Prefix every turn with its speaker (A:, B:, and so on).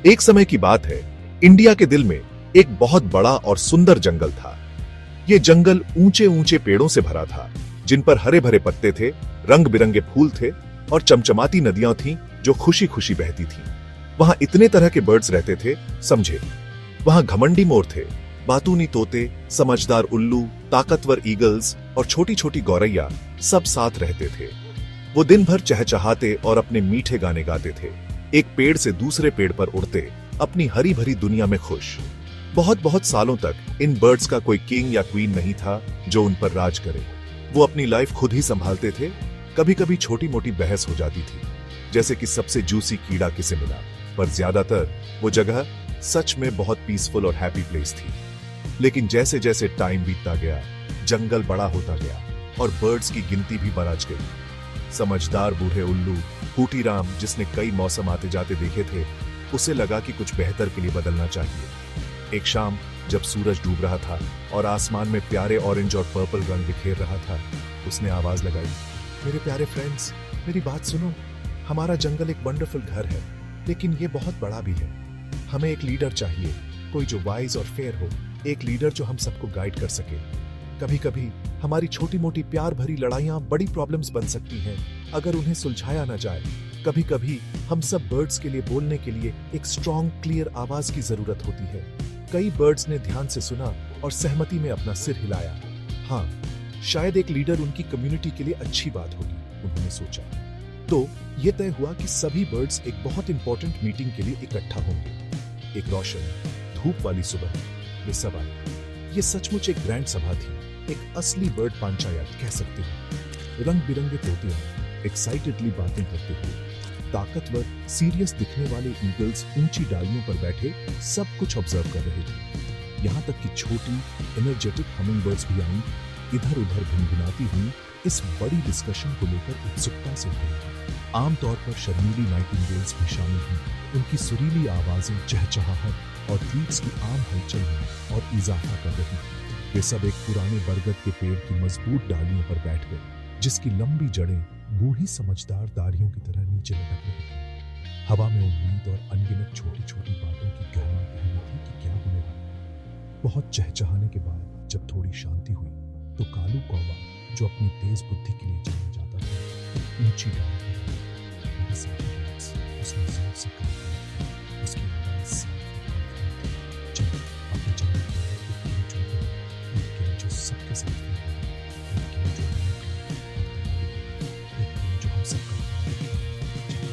A: एक समय की बात है, इंडिया के दिल में एक बहुत बड़ा और सुंदर जंगल था। ये जंगल ऊंचे ऊंचे पेड़ों से भरा था, जिन पर हरे भरे पत्ते थे, रंग बिरंगे फूल थे और चमचमाती नदियां थीं जो खुशी खुशी बहती थीं। वहां इतने तरह के बर्ड्स रहते थे, समझे। वहां घमंडी मोर थे, बातूनी तोते, समझदार उल्लू, ताकतवर ईगल्स और छोटी छोटी गौरैया सब साथ रहते थे। वो दिन भर चहचहाते और अपने मीठे गाने गाते थे, एक पेड़ से दूसरे पेड़ पर उड़ते, अपनी हरी भरी दुनिया में खुश। बहुत बहुत सालों तक इन बर्ड्स का कोई किंग या क्वीन नहीं था जो उन पर राज करे। वो अपनी लाइफ खुद ही संभालते थे। कभी कभी छोटी मोटी बहस हो जाती थी, जैसे कि सबसे जूसी कीड़ा किसे मिला, पर ज्यादातर वो जगह सच में बहुत पीसफुल और हैप्पी प्लेस थी। लेकिन जैसे जैसे टाइम बीतता गया, जंगल बड़ा होता गया और बर्ड्स की गिनती भी बढ़ गई। समझदार बूढ़े उल्लू हूटीराम, जिसने कई मौसम आते जाते देखे थे, उसे लगा कि कुछ बेहतर के लिए बदलना चाहिए। एक शाम जब सूरज डूब रहा था और आसमान में प्यारे ऑरेंज और पर्पल रंग बिखेर रहा था, उसने आवाज लगाई, मेरे प्यारे फ्रेंड्स, मेरी बात सुनो। हमारा जंगल एक वंडरफुल घर है, लेकिन ये बहुत बड़ा भी है। हमें एक लीडर चाहिए, कोई जो वाइज और फेयर हो, एक लीडर जो हम सबको गाइड कर सके। कभी कभी हमारी छोटी मोटी प्यार भरी लड़ाइयां बड़ी प्रॉब्लम्स बन सकती हैं अगर उन्हें सुलझाया ना जाए। कभी कभी हम सब बर्ड्स के लिए बोलने के लिए एक स्ट्रॉन्ग क्लियर आवाज की जरूरत होती है। कई बर्ड्स ने ध्यान से सुना और सहमति में अपना सिर हिलाया। हाँ, शायद एक लीडर उनकी कम्युनिटी के लिए अच्छी बात होगी, उन्होंने सोचा। तो यह तय हुआ कि सभी बर्ड्स एक बहुत इंपॉर्टेंट मीटिंग के लिए इकट्ठा होंगे। एक रोशन धूप वाली सुबह वे सब आए। ये सचमुच एक ग्रैंड सभा थी, एक असली बर्ड पंचायत कह सकते हैं। रंग बिरंगे तोते एक्साइटेडली बातें करते हुए, ताकतवर सीरियस दिखने वाले ईगल्स ऊंची डालियों पर बैठे सब कुछ ऑब्जर्व कर रहे थे। यहाँ तक कि छोटी एनर्जेटिक हमिंग बर्ड्स भी आईं, इधर उधर भिनभिनाती हुई इस बड़ी डिस्कशन को लेकर उत्सुकता से हुई। आमतौर पर शर्मीली नाइटिंगेल्स भी शामिल हुई। उनकी सुरीली आवाजें चहचहाहट और ट्वीट्स की आम हलचल में और इजाफा कर रही थी। वे सब एक पुराने बरगद के पेड़ की मजबूत डालियों पर बैठ गए, जिसकी लंबी जड़ें बूढ़ी समझदार दाढ़ियों की तरह नीचे लटक रही थी। हवा में उम्मीद और अनगिनत छोटी छोटी बातों की कहना कह रही थी कि क्या होने वाला। बहुत चहचहाने के बाद जब थोड़ी शांति हुई, तो कालू कौवा, जो अपनी तेज बुद्धि के लिए जाना जाता था, ऊंची डाल